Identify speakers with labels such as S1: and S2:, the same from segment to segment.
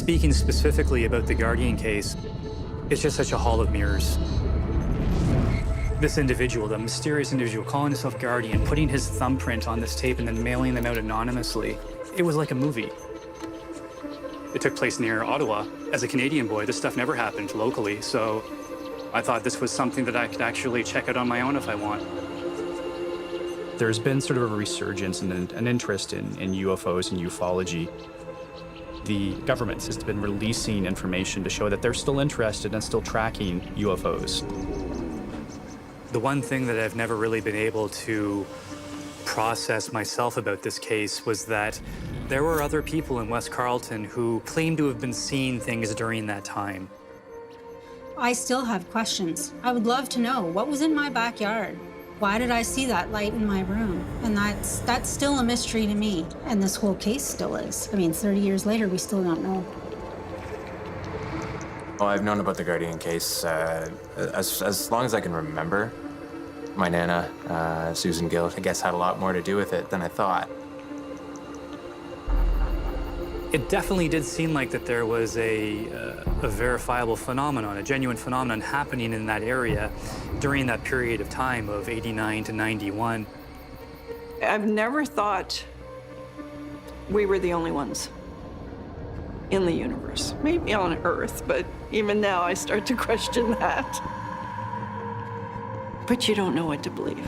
S1: Speaking specifically about the Guardian case, it's just such a hall of mirrors. This individual, the mysterious individual calling himself Guardian, putting his thumbprint on this tape and then mailing them out anonymously, it was like a movie. It took place near Ottawa. As a Canadian boy, this stuff never happened locally, so I thought this was something that I could actually check out on my own if I want. There's been sort of a resurgence and an interest in UFOs and ufology. The government has been releasing information to show that they're still interested and still tracking UFOs. The one thing that I've never really been able to process myself about this case was that there were other people in West Carleton who claimed to have been seeing things during that time.
S2: I still have questions. I would love to know what was in my backyard. Why did I see that light in my room? And that's still a mystery to me. And this whole case still is. I mean, 30 years later, we still don't know.
S3: Well, I've known about the Guardian case as long as I can remember. My Nana, Susan Gill, I guess had a lot more to do with it than I thought.
S1: It definitely did seem like that there was a verifiable phenomenon, a genuine phenomenon happening in that area during that period of time of 89 to 91.
S4: I've never thought we were the only ones in the universe. Maybe on Earth, but even now I start to question that. But you don't know what to believe.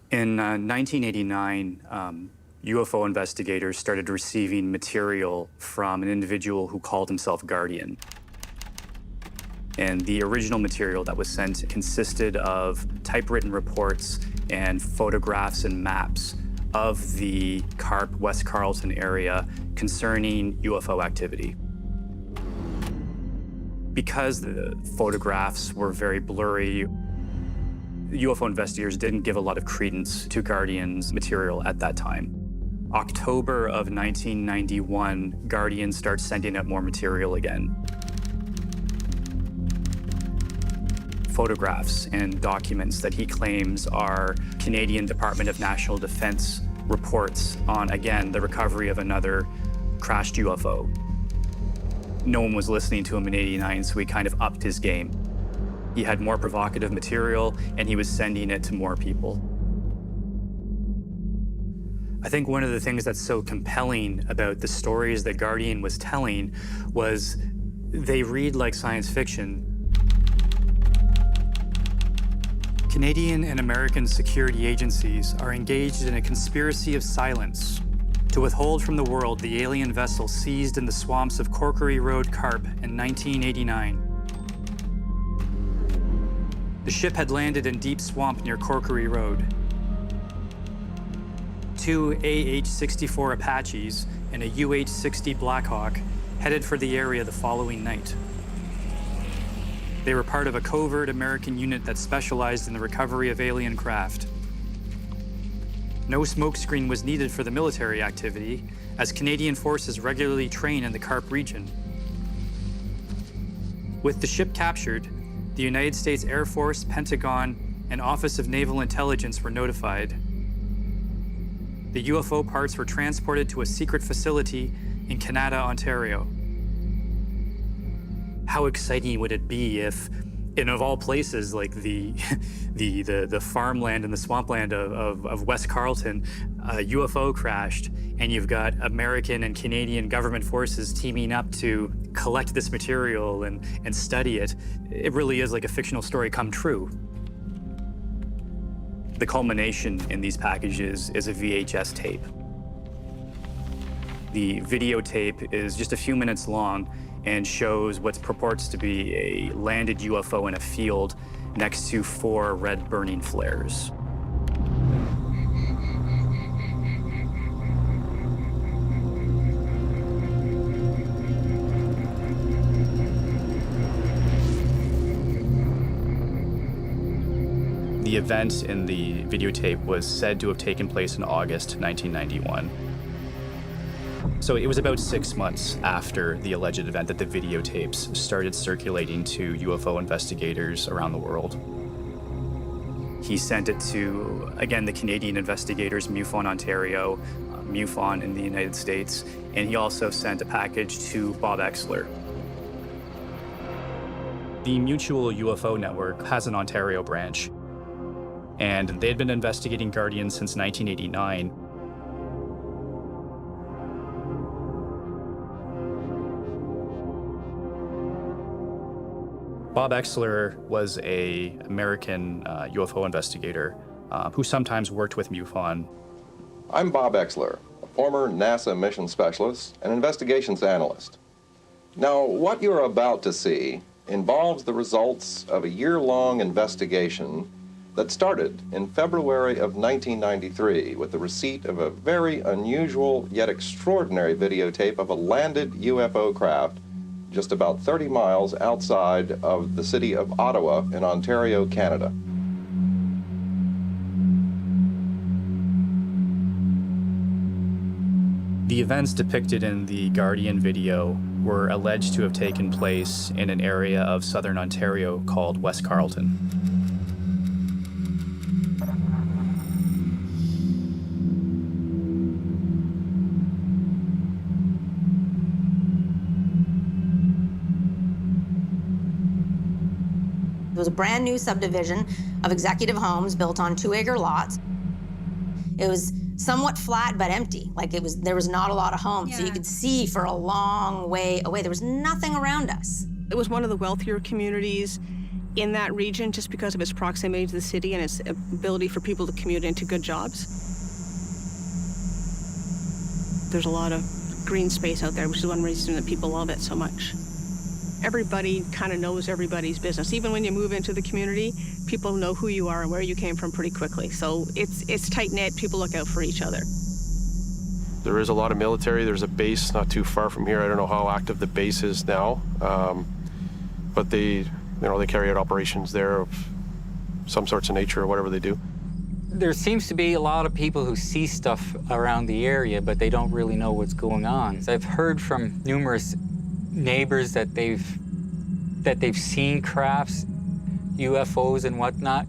S1: In 1989, UFO investigators started receiving material from an individual who called himself Guardian. And the original material that was sent consisted of typewritten reports and photographs and maps of the CARP West Carleton area concerning UFO activity. Because the photographs were very blurry, UFO investigators didn't give a lot of credence to Guardian's material at that time. October of 1991, Guardian starts sending out more material again. Photographs and documents that he claims are Canadian Department of National Defense reports on, again, the recovery of another crashed UFO. No one was listening to him in '89, so he kind of upped his game. He had more provocative material, and he was sending it to more people. I think one of the things that's so compelling about the stories that Guardian was telling was they read like science fiction. Canadian and American security agencies are engaged in a conspiracy of silence to withhold from the world the alien vessel seized in the swamps of Corkery Road, Carp in 1989. The ship had landed in deep swamp near Corkery Road. 2 AH-64 Apaches and a UH-60 Blackhawk headed for the area the following night. They were part of a covert American unit that specialized in the recovery of alien craft. No smokescreen was needed for the military activity, as Canadian forces regularly train in the CARP region. With the ship captured, the United States Air Force, Pentagon, and Office of Naval Intelligence were notified. The UFO parts were transported to a secret facility in Canada, Ontario. How exciting would it be if, in of all places, like the farmland and the swampland of West Carleton, a UFO crashed, and you've got American and Canadian government forces teaming up to collect this material and study it. It really is like a fictional story come true. The culmination in these packages is a VHS tape. The videotape is just a few minutes long and shows what purports to be a landed UFO in a field next to 4 red burning flares. The event in the videotape was said to have taken place in August 1991. So it was about 6 months after the alleged event that the videotapes started circulating to UFO investigators around the world. He sent it to, again, the Canadian investigators, MUFON Ontario, MUFON in the United States, and he also sent a package to Bob Exler. The Mutual UFO Network has an Ontario branch, and they had been investigating Guardian since 1989. Bob Exler was an American UFO investigator who sometimes worked with MUFON.
S5: I'm Bob Exler, a former NASA mission specialist and investigations analyst. Now, what you're about to see involves the results of a year-long investigation that started in February of 1993 with the receipt of a very unusual yet extraordinary videotape of a landed UFO craft just about 30 miles outside of the city of Ottawa in Ontario, Canada.
S1: The events depicted in the Guardian video were alleged to have taken place in an area of southern Ontario called West Carleton.
S6: It was a brand new subdivision of executive homes built on 2-acre lots. It was somewhat flat but empty, like there was not a lot of homes, so you could see for a long way away. There was nothing around us.
S7: It was one of the wealthier communities in that region just because of its proximity to the city and its ability for people to commute into good jobs. There's a lot of green space out there, which is one reason that people love it so much. Everybody kind of knows everybody's business. Even when you move into the community, people know who you are and where you came from pretty quickly. So it's tight-knit. People look out for each other.
S8: There is a lot of military. There's a base not too far from here. I don't know how active the base is now, but they carry out operations there of some sorts of nature or whatever they do.
S9: There seems to be a lot of people who see stuff around the area, but they don't really know what's going on. I've heard from numerous neighbors that they've seen crafts, UFOs and whatnot,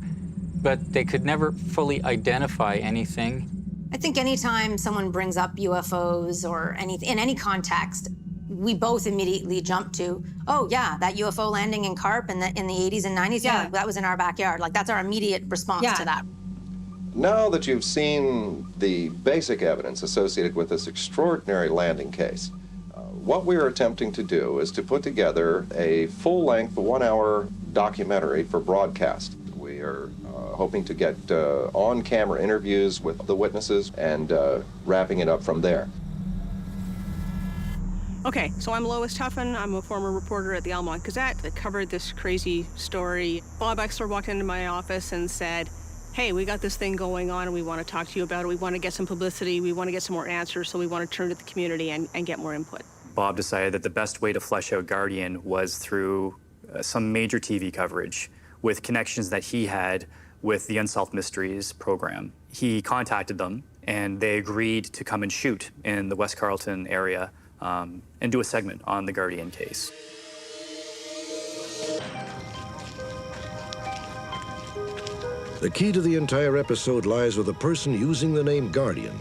S9: but they could never fully identify anything.
S6: I think anytime someone brings up UFOs or in any context, we both immediately jump to, oh yeah, that UFO landing in Carp in the 80s and 90s, yeah, that was in our backyard. Like, that's our immediate response to that.
S5: Now that you've seen the basic evidence associated with this extraordinary landing case, what we're attempting to do is to put together a full-length, 1-hour documentary for broadcast. We are hoping to get on-camera interviews with the witnesses and wrapping it up from there.
S7: Okay, so I'm Lois Tuffin. I'm a former reporter at the Almont Gazette that covered this crazy story. Bob Exler walked into my office and said, hey, we got this thing going on and we want to talk to you about it. We want to get some publicity. We want to get some more answers, so we want to turn to the community and get more input.
S1: Bob decided that the best way to flesh out Guardian was through some major TV coverage with connections that he had with the Unsolved Mysteries program. He contacted them, and they agreed to come and shoot in the West Carleton area and do a segment on the Guardian case.
S10: The key to the entire episode lies with a person using the name Guardian.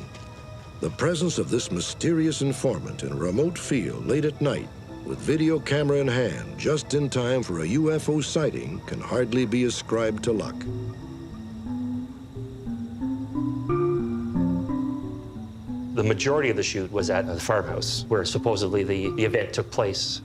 S10: The presence of this mysterious informant in a remote field late at night with video camera in hand just in time for a UFO sighting can hardly be ascribed to luck.
S11: The majority of the shoot was at the farmhouse where supposedly the event took place.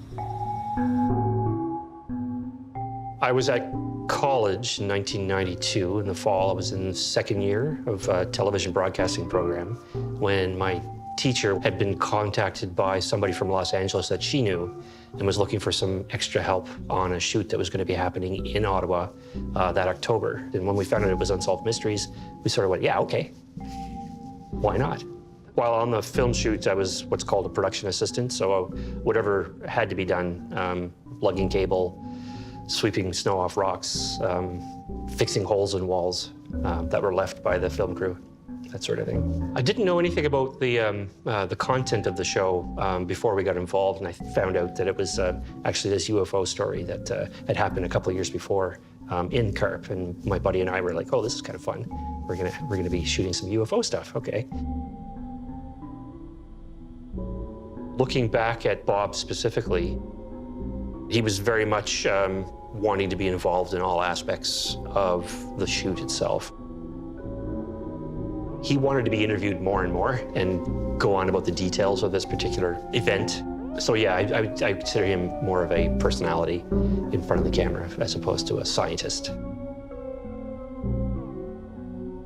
S11: I was at college in 1992 in the fall. I was in the second year of a television broadcasting program when my teacher had been contacted by somebody from Los Angeles that she knew and was looking for some extra help on a shoot that was going to be happening in Ottawa that October. And when we found out it was Unsolved Mysteries, we sort of went, yeah, okay, why not? While on the film shoot, I was what's called a production assistant, so whatever had to be done, lugging cable, sweeping snow off rocks, fixing holes in walls that were left by the film crew, that sort of thing. I didn't know anything about the content of the show before we got involved, and I found out that it was actually this UFO story that had happened a couple of years before in Carp, and my buddy and I were like, oh, this is kind of fun. We're gonna be shooting some UFO stuff, okay. Looking back at Bob specifically, he was very much wanting to be involved in all aspects of the shoot itself. He wanted to be interviewed more and more and go on about the details of this particular event. So yeah, I consider him more of a personality in front of the camera as opposed to a scientist.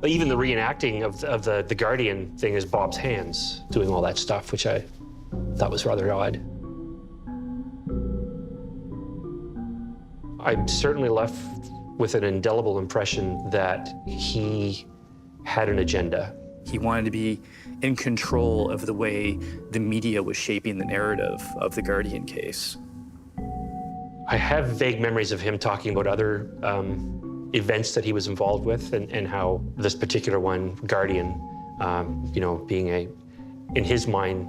S11: But even the reenacting of the Guardian thing is Bob's hands doing all that stuff, which I thought was rather odd. I'm certainly left with an indelible impression that he had an agenda.
S1: He wanted to be in control of the way the media was shaping the narrative of the Guardian case.
S11: I have vague memories of him talking about other events that he was involved with and how this particular one, Guardian, you know, being in his mind,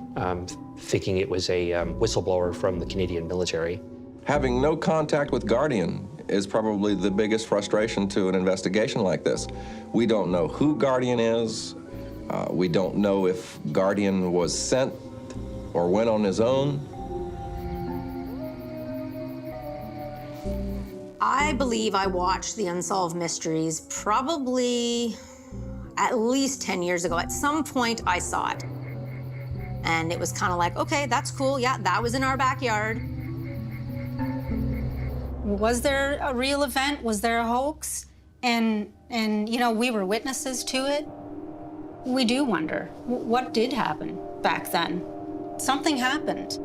S11: thinking it was a whistleblower from the Canadian military.
S5: Having no contact with Guardian is probably the biggest frustration to an investigation like this. We don't know who Guardian is. We don't know if Guardian was sent or went on his own.
S6: I believe I watched the Unsolved Mysteries probably at least 10 years ago. At some point, I saw it. And it was kind of like, okay, that's cool. Yeah, that was in our backyard.
S2: Was there a real event? Was there a hoax? And you know, we were witnesses to it. We do wonder, what did happen back then? Something happened.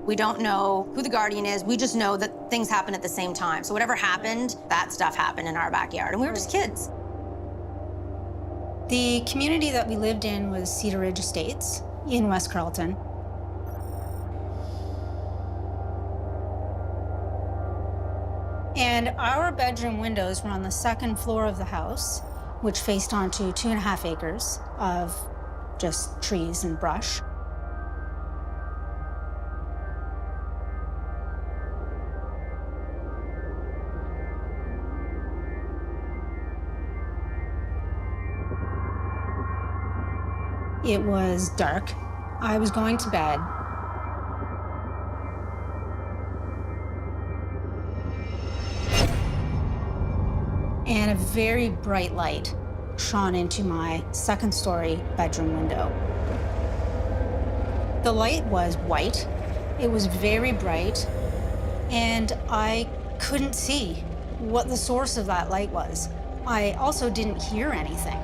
S6: We don't know who the Guardian is. We just know that things happen at the same time. So whatever happened, that stuff happened in our backyard. And we were just kids.
S2: The community that we lived in was Cedar Ridge Estates in West Carleton. And our bedroom windows were on the second floor of the house, which faced onto 2.5 acres of just trees and brush. It was dark. I was going to bed. And a very bright light shone into my second-story bedroom window. The light was white. It was very bright, and I couldn't see what the source of that light was. I also didn't hear anything.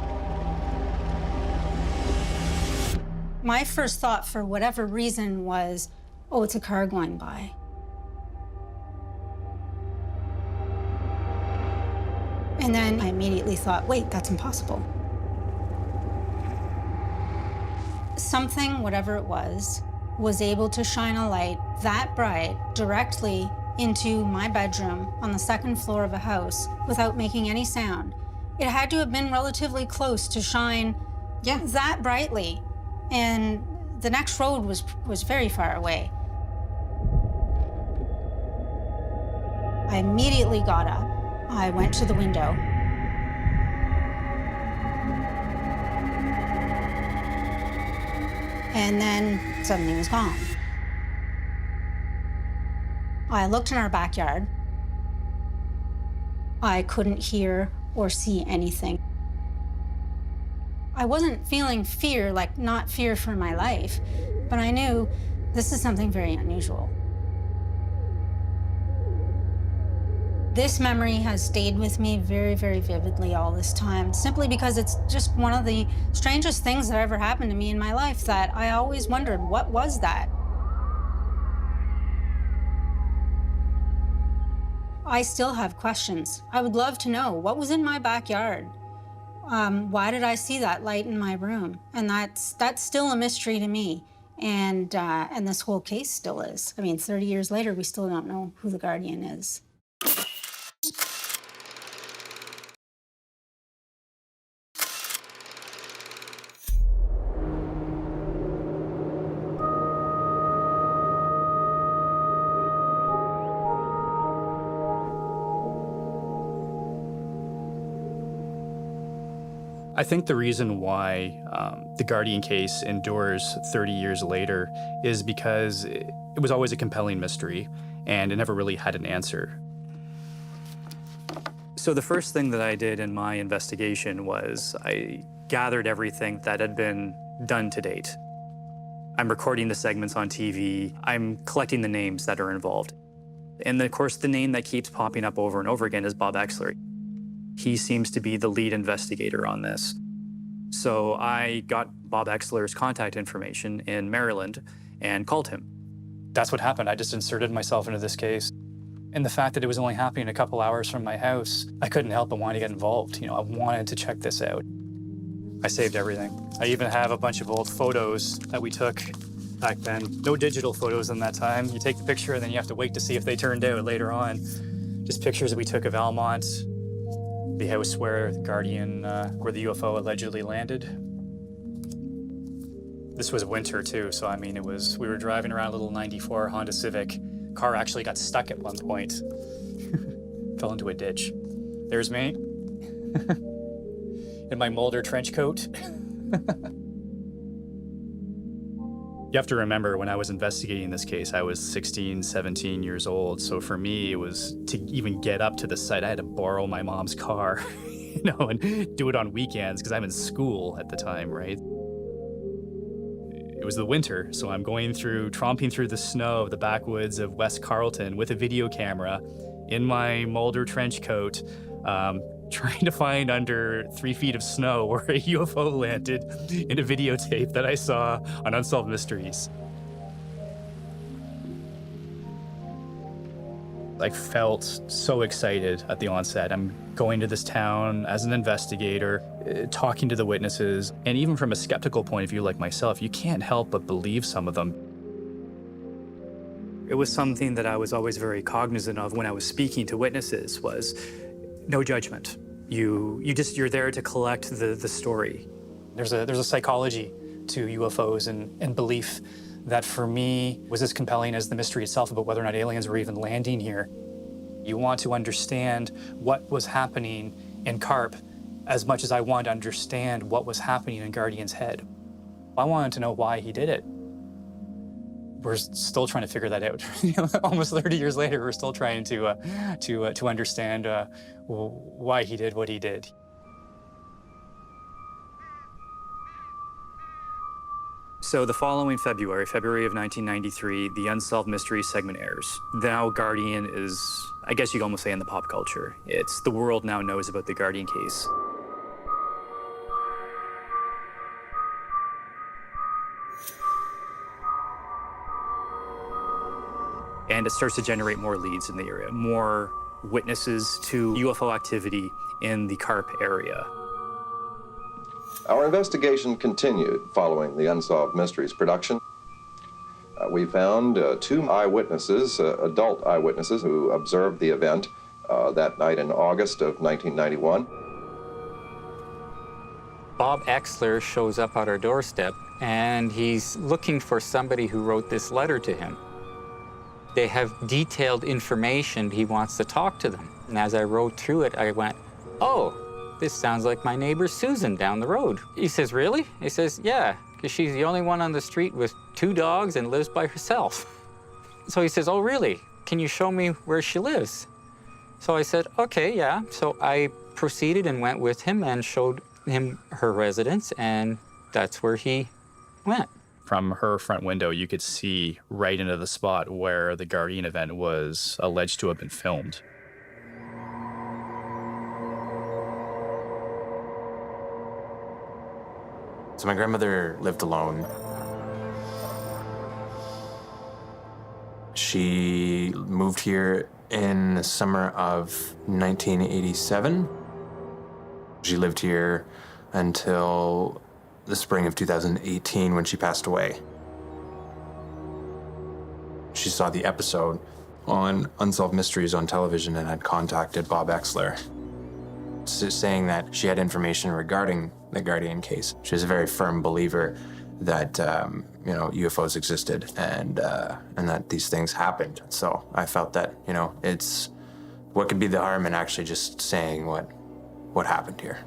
S2: My first thought, for whatever reason, was, oh, it's a car going by. And then I immediately thought, wait, that's impossible. Something, whatever it was able to shine a light that bright directly into my bedroom on the second floor of a house without making any sound. It had to have been relatively close to shine that brightly. And the next road was very far away. I immediately got up. I went to the window. And then suddenly it was gone. I looked in our backyard. I couldn't hear or see anything. I wasn't feeling fear, like not fear for my life, but I knew this is something very unusual. This memory has stayed with me very, very vividly all this time, simply because it's just one of the strangest things that ever happened to me in my life, that I always wondered, what was that? I still have questions. I would love to know what was in my backyard. Why did I see that light in my room? And that's still a mystery to me. And this whole case still is. I mean, 30 years later, we still don't know who the Guardian is.
S1: I think the reason why the Guardian case endures 30 years later is because it was always a compelling mystery, and it never really had an answer. So the first thing that I did in my investigation was I gathered everything that had been done to date. I'm recording the segments on TV. I'm collecting the names that are involved. And of course, the name that keeps popping up over and over again is Bob Exler. He seems to be the lead investigator on this. So I got Bob Exler's contact information in Maryland and called him. That's what happened. I just inserted myself into this case. And the fact that it was only happening a couple hours from my house, I couldn't help but want to get involved. I wanted to check this out. I saved everything. I even have a bunch of old photos that we took back then. No digital photos in that time. You take the picture and then you have to wait to see if they turned out later on. Just pictures that we took of Almont, the house where the Guardian, where the UFO allegedly landed. This was winter too, so I mean, we were driving around a little 94 Honda Civic. Car actually got stuck at one point. Fell into a ditch. There's me. In my Mulder trench coat. You have to remember, when I was investigating this case, I was 16, 17 years old. So for me, it was to even get up to the site, I had to borrow my mom's car, and do it on weekends because I'm in school at the time, right? It was the winter, so I'm tromping through the snow of the backwoods of West Carleton with a video camera in my Mulder trench coat, trying to find under 3 feet of snow where a UFO landed in a videotape that I saw on Unsolved Mysteries. I felt so excited at the onset. I'm going to this town as an investigator, talking to the witnesses, and even from a skeptical point of view like myself, you can't help but believe some of them. It was something that I was always very cognizant of when I was speaking to witnesses was no judgment. You're there to collect the story. There's a psychology to UFOs and belief that for me was as compelling as the mystery itself about whether or not aliens were even landing here. You want to understand what was happening in Carp as much as I want to understand what was happening in Guardian's head. I wanted to know why he did it. We're still trying to figure that out. Almost 30 years later, we're still trying to understand why he did what he did. So the following February of 1993, the Unsolved Mysteries segment airs. Now Guardian is, I guess you could almost say, in the pop culture. The world now knows about the Guardian case. And it starts to generate more leads in the area, more witnesses to UFO activity in the Carp area.
S5: Our investigation continued following the Unsolved Mysteries production. We found 2 eyewitnesses, adult eyewitnesses, who observed the event that night in August of 1991.
S9: Bob Exler shows up at our doorstep, and he's looking for somebody who wrote this letter to him. They have detailed information. He wants to talk to them. And as I wrote through it, I went, oh, this sounds like my neighbor Susan down the road. He says, really? He says, yeah, because she's the only one on the street with 2 dogs and lives by herself. So he says, oh, really? Can you show me where she lives? So I said, okay, yeah. So I proceeded and went with him and showed him her residence, and that's where he went.
S1: From her front window, you could see right into the spot where the Guardian event was alleged to have been filmed.
S3: So my grandmother lived alone. She moved here in the summer of 1987. She lived here until the spring of 2018 when she passed away. She saw the episode on Unsolved Mysteries on television and had contacted Bob Exler, saying that she had information regarding the Guardian case. She was a very firm believer that UFOs existed and that these things happened. So I felt that it's what could be the harm in actually just saying what happened here.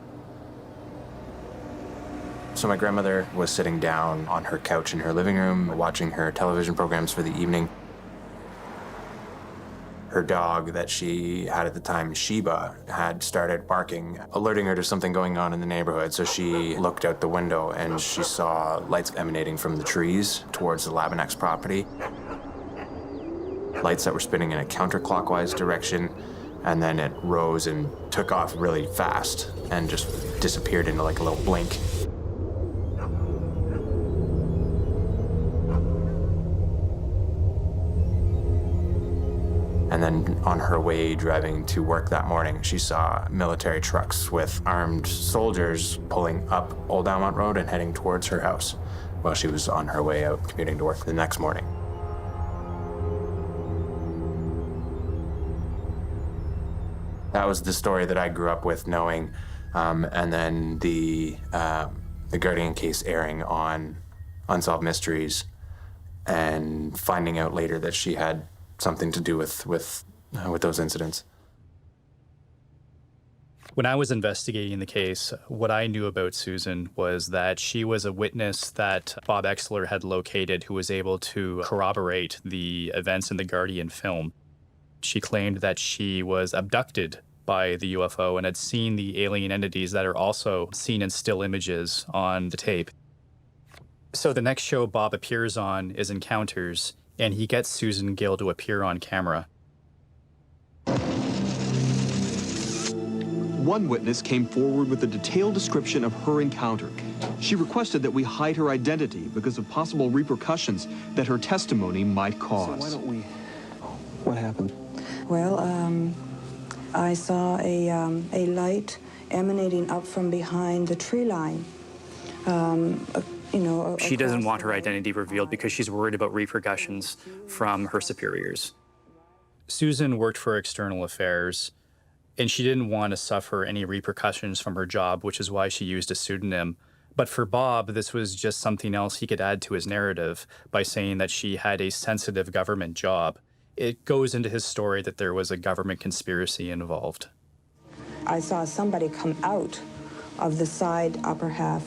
S3: So my grandmother was sitting down on her couch in her living room, watching her television programs for the evening. Her dog that she had at the time, Sheba, had started barking, alerting her to something going on in the neighborhood. So she looked out the window and she saw lights emanating from the trees towards the Labinex property. Lights that were spinning in a counterclockwise direction, and then it rose and took off really fast and just disappeared into like a little blink. And then on her way driving to work that morning, she saw military trucks with armed soldiers pulling up Old Almont Road and heading towards her house while she was on her way out commuting to work the next morning. That was the story that I grew up with knowing, and then the Guardian case airing on Unsolved Mysteries and finding out later that she had something to do with those incidents.
S1: When I was investigating the case, what I knew about Susan was that she was a witness that Bob Exler had located who was able to corroborate the events in the Guardian film. She claimed that she was abducted by the UFO and had seen the alien entities that are also seen in still images on the tape. So the next show Bob appears on is Encounters, and he gets Susan Gill to appear on camera.
S12: One witness came forward with a detailed description of her encounter. She requested that we hide her identity because of possible repercussions that her testimony might cause.
S13: So why don't we... What happened?
S14: Well, I saw a light emanating up from behind the tree line.
S1: She doesn't want her identity revealed because she's worried about repercussions from her superiors. Susan worked for External Affairs, and she didn't want to suffer any repercussions from her job, which is why she used a pseudonym. But for Bob, this was just something else he could add to his narrative by saying that she had a sensitive government job. It goes into his story that there was a government conspiracy involved.
S14: I saw somebody come out of the side upper half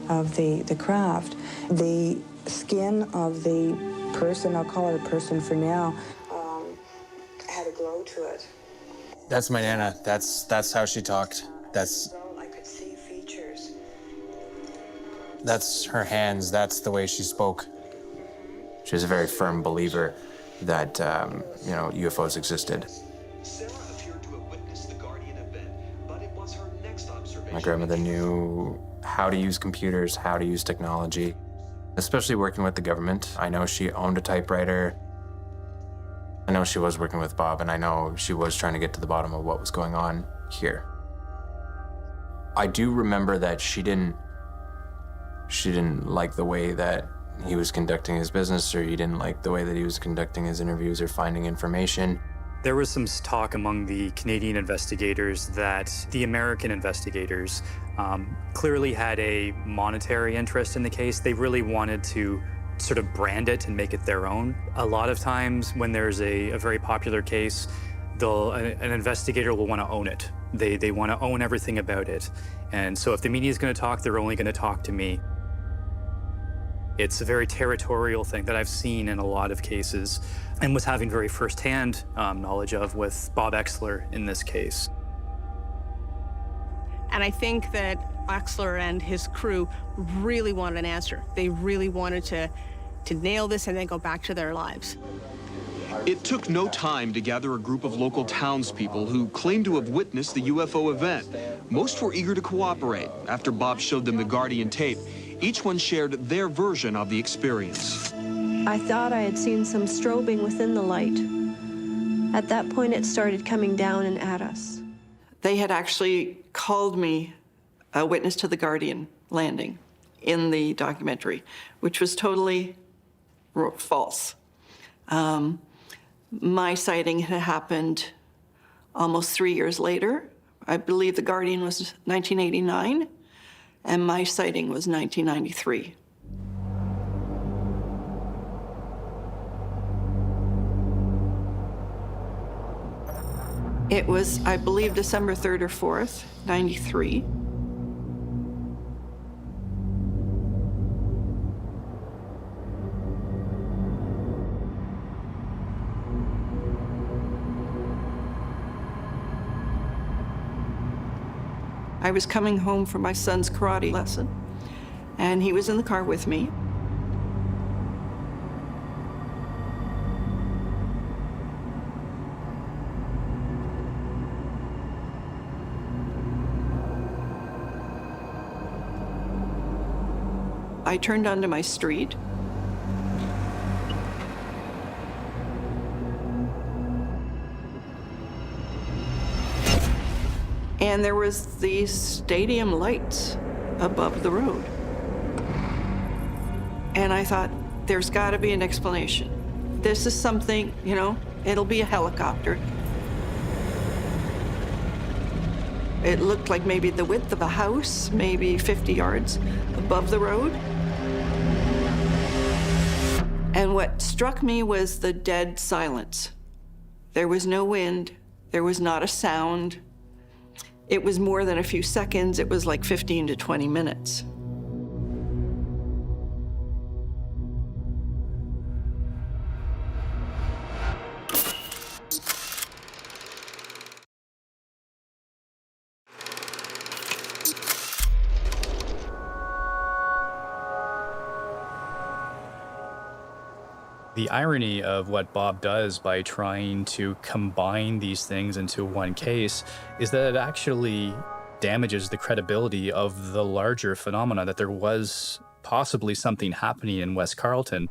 S14: of the craft. The skin of the person, I'll call it a person for now, had a glow to it.
S3: That's my Nana. That's how she talked.
S14: I could see features.
S3: That's her hands. That's the way she spoke. She was a very firm believer that UFOs existed.
S12: Sarah appeared to have witnessed the Guardian event, but it was her next observation.
S3: My grandmother knew how to use computers, how to use technology, especially working with the government. I know she owned a typewriter. I know she was working with Bob, and I know she was trying to get to the bottom of what was going on here. I do remember that she didn't like the way that he was conducting his business, or he didn't like the way that he was conducting his interviews or finding information.
S1: There was some talk among the Canadian investigators that the American investigators clearly had a monetary interest in the case. They really wanted to sort of brand it and make it their own. A lot of times when there's a very popular case, an investigator will want to own it. They want to own everything about it. And so if the media is going to talk, they're only going to talk to me. It's a very territorial thing that I've seen in a lot of cases and was having very firsthand knowledge of with Bob Exler in this case.
S7: And I think that Exler and his crew really wanted an answer. They really wanted to nail this and then go back to their lives.
S12: It took no time to gather a group of local townspeople who claimed to have witnessed the UFO event. Most were eager to cooperate. After Bob showed them the Guardian tape, each one shared their version of the experience.
S15: I thought I had seen some strobing within the light. At that point, it started coming down and at us.
S4: They had actually called me a witness to the Guardian landing in the documentary, which was totally false. My sighting had happened almost 3 years later. I believe the Guardian was 1989, and my sighting was 1993. It was, I believe, December 3rd or 4th, 93. I was coming home from my son's karate lesson, and he was in the car with me. I turned onto my street. And there was these stadium lights above the road. And I thought, there's got to be an explanation. This is something, you know, it'll be a helicopter. It looked like maybe the width of a house, maybe 50 yards above the road. And what struck me was the dead silence. There was no wind, there was not a sound. It was more than a few seconds, it was like 15 to 20 minutes.
S1: The irony of what Bob does by trying to combine these things into one case is that it actually damages the credibility of the larger phenomena that there was possibly something happening in West Carleton.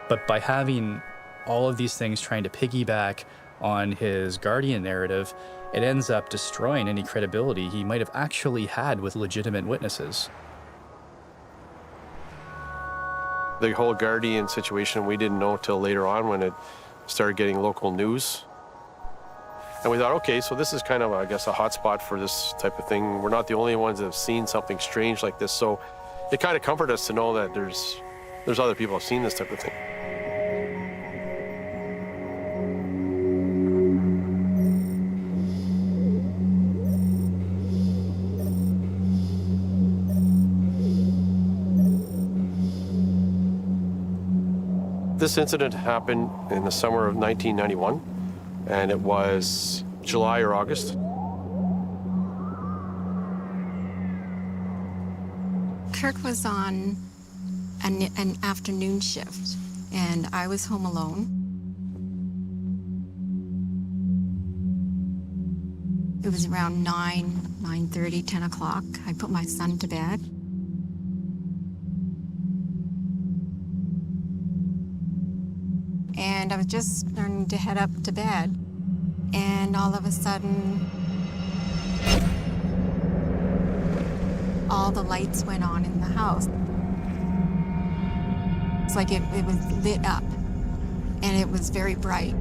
S1: But by having all of these things trying to piggyback on his Guardian narrative, it ends up destroying any credibility he might have actually had with legitimate witnesses.
S8: The whole Guardian situation, we didn't know till later on when it started getting local news. And we thought, okay, so this is kind of, I guess, a hotspot for this type of thing. We're not the only ones that have seen something strange like this. So it kind of comforted us to know that there's other people who have seen this type of thing. This incident happened in the summer of 1991, and it was July or August.
S16: Kirk was on an afternoon shift, and I was home alone. It was around 9:30, 10 o'clock. I put my son to bed. And I was just starting to head up to bed, and all of a sudden, all the lights went on in the house. It's like it was lit up, and it was very bright.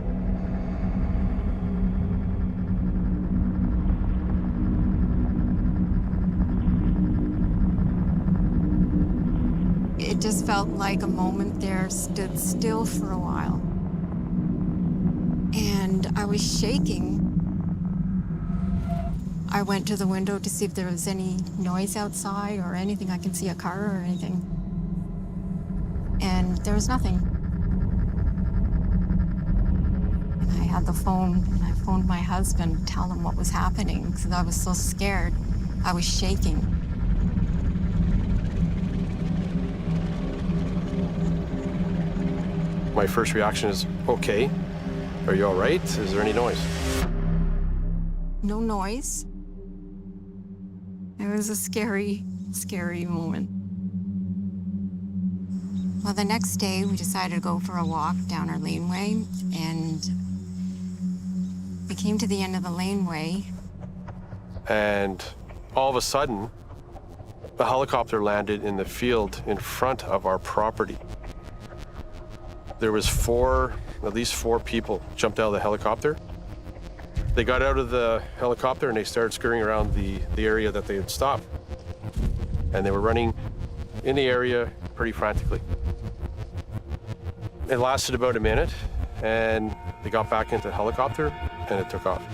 S16: It just felt like a moment there stood still for a while. And I was shaking. I went to the window to see if there was any noise outside or anything. I can see a car or anything. And there was nothing. And I had the phone, and I phoned my husband to tell him what was happening because I was so scared. I was shaking.
S8: My first reaction is, okay, are you all right? Is there any noise?
S16: No noise. It was a scary, scary moment. Well, the next day, we decided to go for a walk down our laneway, and we came to the end of the laneway.
S8: And all of a sudden, a helicopter landed in the field in front of our property. There was at least four people jumped out of the helicopter. They got out of the helicopter and they started scurrying around the area that they had stopped. And they were running in the area pretty frantically. It lasted about a minute, and they got back into the helicopter and it took off.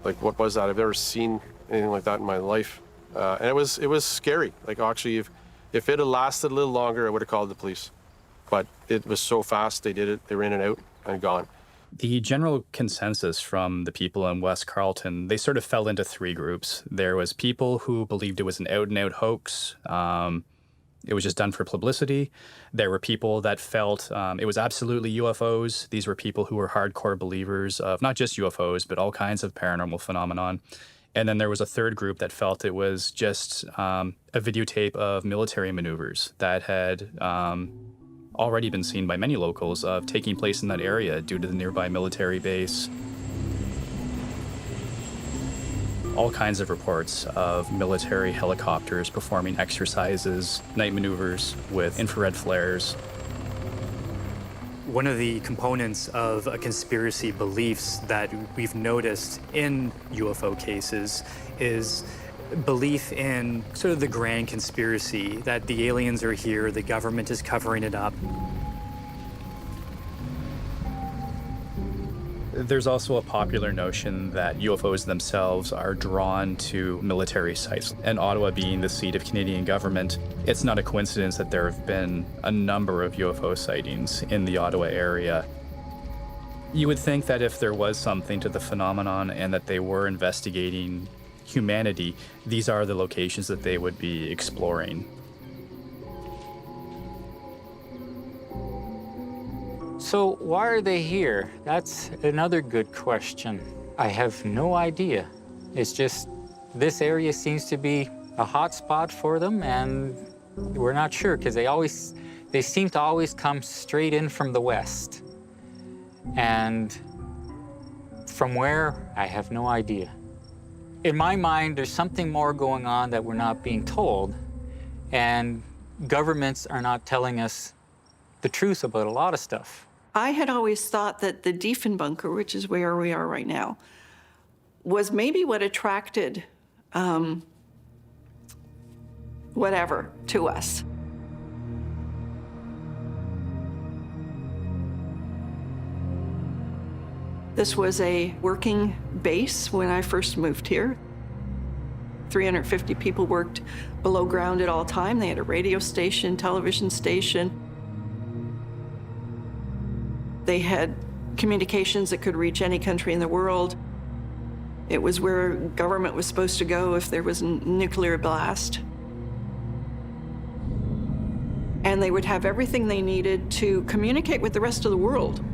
S8: Like, what was that? I've never seen anything like that in my life. And it was scary. Like, actually, if it had lasted a little longer, I would have called the police. But it was so fast, they did it, they were in and out and gone.
S17: The general consensus from the people in West Carleton, they sort of fell into three groups. There was people who believed it was an out-and-out hoax. It was just done for publicity. There were people that felt it was absolutely UFOs. These were people who were hardcore believers of not just UFOs, but all kinds of paranormal phenomenon. And then there was a third group that felt it was just a videotape of military maneuvers that had already been seen by many locals of taking place in that area due to the nearby military base. All kinds of reports of military helicopters performing exercises, night maneuvers with infrared flares.
S1: One of the components of a conspiracy beliefs that we've noticed in UFO cases is belief in sort of the grand conspiracy, that the aliens are here, the government is covering it up.
S17: There's also a popular notion that UFOs themselves are drawn to military sites. And Ottawa being the seat of Canadian government, it's not a coincidence that there have been a number of UFO sightings in the Ottawa area. You would think that if there was something to the phenomenon and that they were investigating humanity, these are the locations that they would be exploring.
S9: So why are they here? That's another good question. I have no idea. It's just this area seems to be a hot spot for them, and we're not sure because they seem to always come straight in from the west. And from where, I have no idea. In my mind, there's something more going on that we're not being told, and governments are not telling us the truth about a lot of stuff.
S4: I had always thought that the Diefenbunker, which is where we are right now, was maybe what attracted whatever to us. This was a working base when I first moved here. 350 people worked below ground at all time. They had a radio station, television station. They had communications that could reach any country in the world. It was where government was supposed to go if there was a nuclear blast. And they would have everything they needed to communicate with the rest of the world.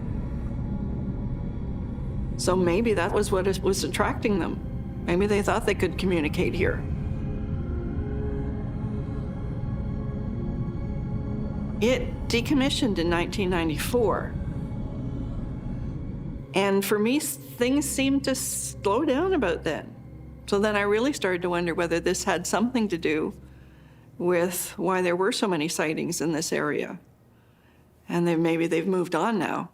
S4: So maybe that was what was attracting them. Maybe they thought they could communicate here. It decommissioned in 1994. And for me, things seemed to slow down about then. So then I really started to wonder whether this had something to do with why there were so many sightings in this area. And then maybe they've moved on now.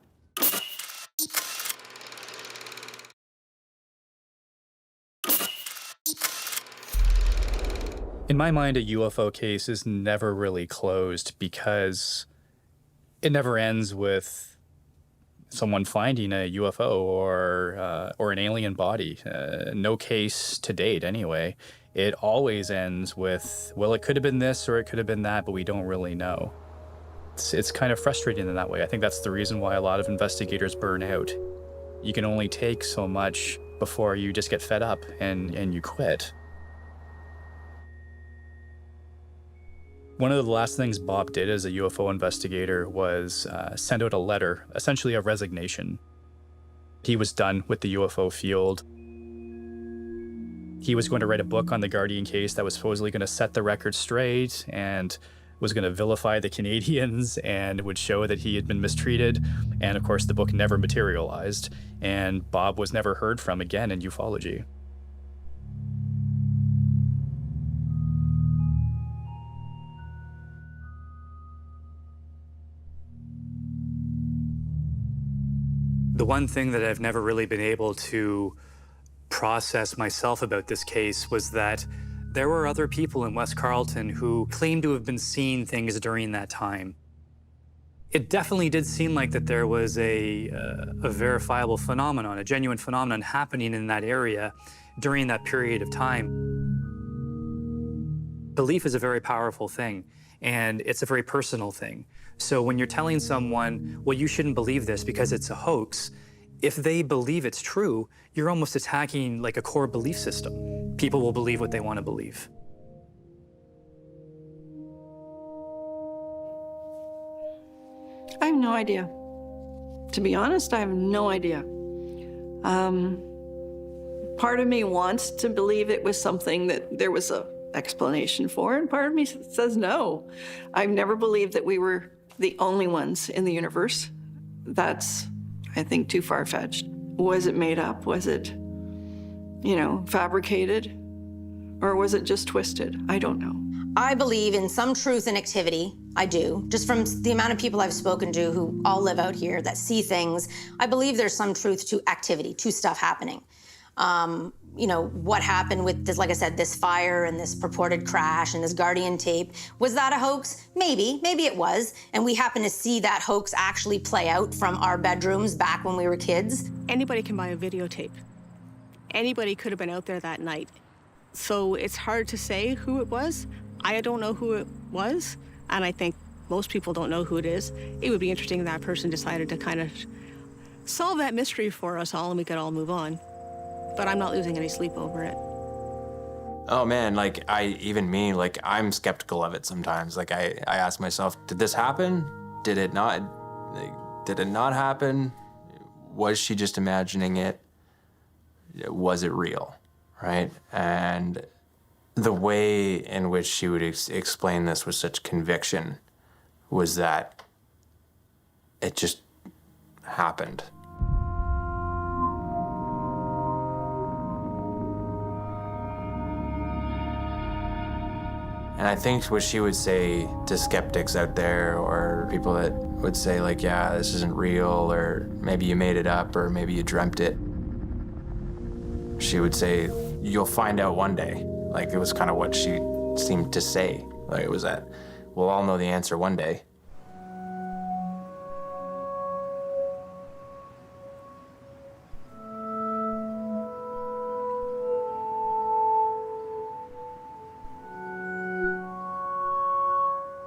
S17: In my mind, a UFO case is never really closed because it never ends with someone finding a UFO or an alien body. No case to date, anyway. It always ends with, well, it could have been this or it could have been that, but we don't really know. It's kind of frustrating in that way. I think that's the reason why a lot of investigators burn out. You can only take so much before you just get fed up and you quit. One of the last things Bob did as a UFO investigator was send out a letter, essentially a resignation. He was done with the UFO field. He was going to write a book on the Guardian case that was supposedly going to set the record straight and was going to vilify the Canadians and would show that he had been mistreated. And of course, the book never materialized, and Bob was never heard from again in ufology.
S1: The one thing that I've never really been able to process myself about this case was that there were other people in West Carleton who claimed to have been seeing things during that time. It definitely did seem like that there was a verifiable phenomenon, a genuine phenomenon happening in that area during that period of time. Belief is a very powerful thing, and it's a very personal thing. So when you're telling someone, well, you shouldn't believe this because it's a hoax, if they believe it's true, you're almost attacking like a core belief system. People will believe what they want to believe.
S4: I have no idea. To be honest, I have no idea. Part of me wants to believe it was something that there was an explanation for, and part of me says no. I've never believed that we were the only ones in the universe. That's, I think, too far-fetched. Was it made up? Was it, you know, fabricated? Or was it just twisted? I don't know.
S6: I believe in some truth in activity. I do. Just from the amount of people I've spoken to who all live out here that see things, I believe there's some truth to activity, to stuff happening. You know, what happened with this, like I said, this fire and this purported crash and this Guardian tape, was that a hoax? Maybe it was. And we happen to see that hoax actually play out from our bedrooms back when we were kids.
S7: Anybody can buy a videotape. Anybody could have been out there that night. So it's hard to say who it was. I don't know who it was, and I think most people don't know who it is. It would be interesting if that person decided to kind of solve that mystery for us all and we could all move on. But I'm not losing any sleep over it.
S3: Oh man, like I'm skeptical of it sometimes. Like I ask myself, did this happen? Did it not? Did it not happen? Was she just imagining it? Was it real? Right? And the way in which she would explain this with such conviction was that it just happened. And I think what she would say to skeptics out there, or people that would say like, yeah, this isn't real, or maybe you made it up, or maybe you dreamt it, she would say, you'll find out one day. Like, it was kind of what she seemed to say. Like, it was that, we'll all know the answer one day.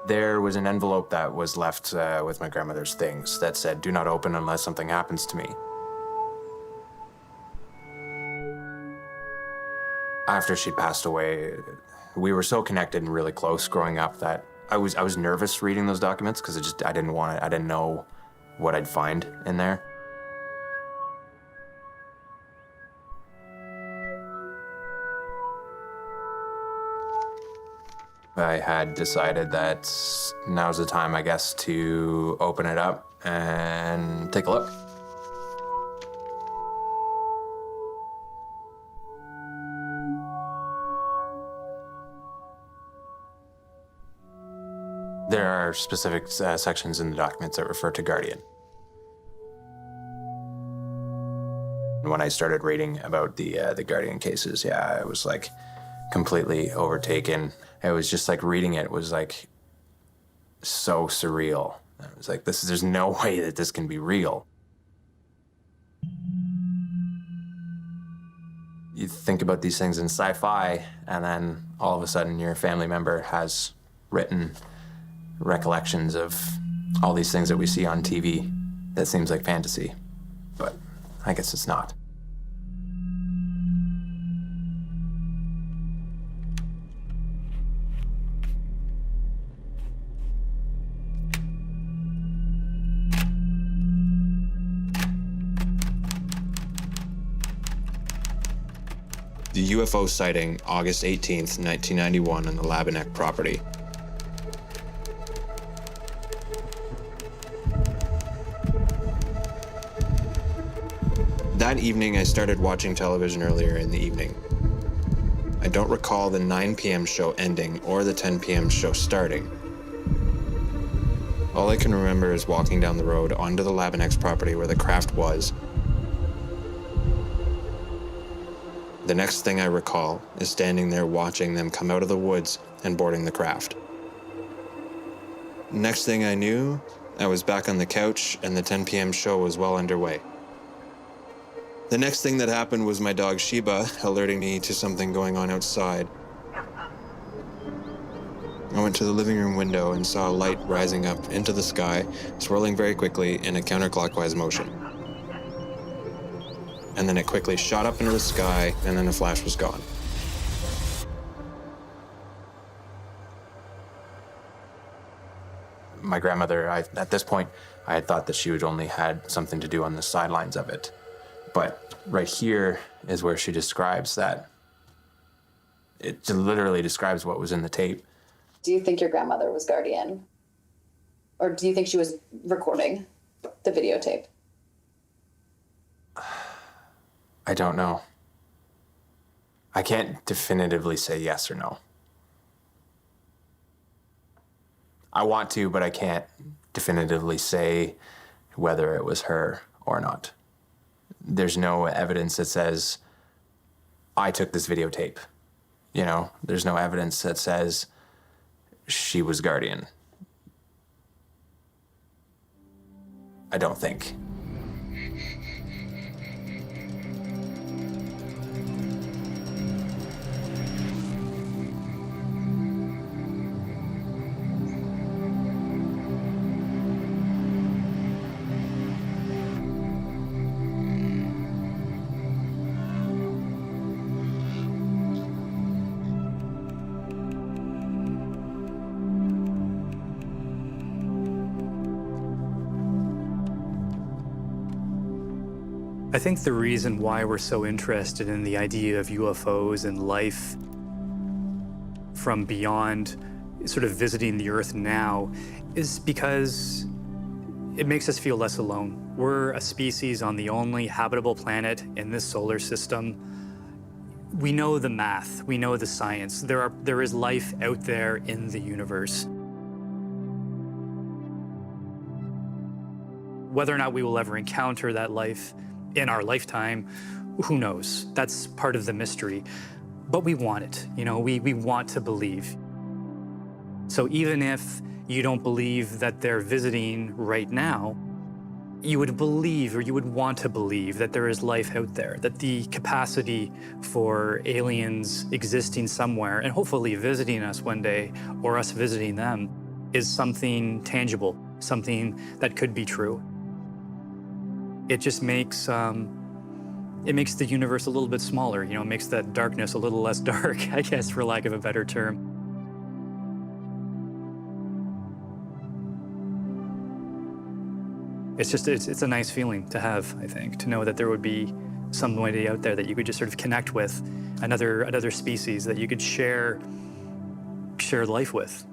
S3: There was an envelope that was left with my grandmother's things that said, do not open unless something happens to me. After she passed away, we were so connected and really close growing up that I was nervous reading those documents because I didn't know what I'd find in there. I had decided that now's the time, I guess, to open it up and take a look. There are specific sections in the documents that refer to Guardian. When I started reading about the Guardian cases, yeah, I was like completely overtaken. It was just like reading it was like so surreal. I was like, there's no way that this can be real. You think about these things in sci-fi, and then all of a sudden your family member has written recollections of all these things that we see on TV. That seems like fantasy, but I guess it's not. The UFO sighting, August 18th, 1991 on the Labanek property. That evening, I started watching television earlier in the evening. I don't recall the 9 p.m. show ending or the 10 p.m. show starting. All I can remember is walking down the road onto the Labanek's property where the craft was. The next thing I recall is standing there watching them come out of the woods and boarding the craft. Next thing I knew, I was back on the couch and the 10 p.m. show was well underway. The next thing that happened was my dog Sheba alerting me to something going on outside. I went to the living room window and saw a light rising up into the sky, swirling very quickly in a counterclockwise motion. and then it quickly shot up into the sky, and then the flash was gone. My grandmother, at this point, I had thought that she would only had something to do on the sidelines of it. But right here is where she describes that. It literally describes what was in the tape.
S18: Do you think your grandmother was guardian? Or do you think she was recording the videotape?
S3: I don't know. I can't definitively say yes or no. I want to, but I can't definitively say whether it was her or not. There's no evidence that says, I took this videotape. You know, there's no evidence that says she was guardian. I don't think.
S1: I think the reason why we're so interested in the idea of UFOs and life from beyond, sort of visiting the Earth now, is because it makes us feel less alone. We're a species on the only habitable planet in this solar system. We know the math, we know the science. There is life out there in the universe. Whether or not we will ever encounter that life in our lifetime, who knows? That's part of the mystery. But we want it, you know, we want to believe. So even if you don't believe that they're visiting right now, you would believe, or you would want to believe, that there is life out there, that the capacity for aliens existing somewhere and hopefully visiting us one day, or us visiting them, is something tangible, something that could be true. It just makes it makes the universe a little bit smaller, you know, it makes that darkness a little less dark, I guess, for lack of a better term. It's just, it's a nice feeling to have, I think, to know that there would be somebody out there that you could just sort of connect with, another species that you could share life with.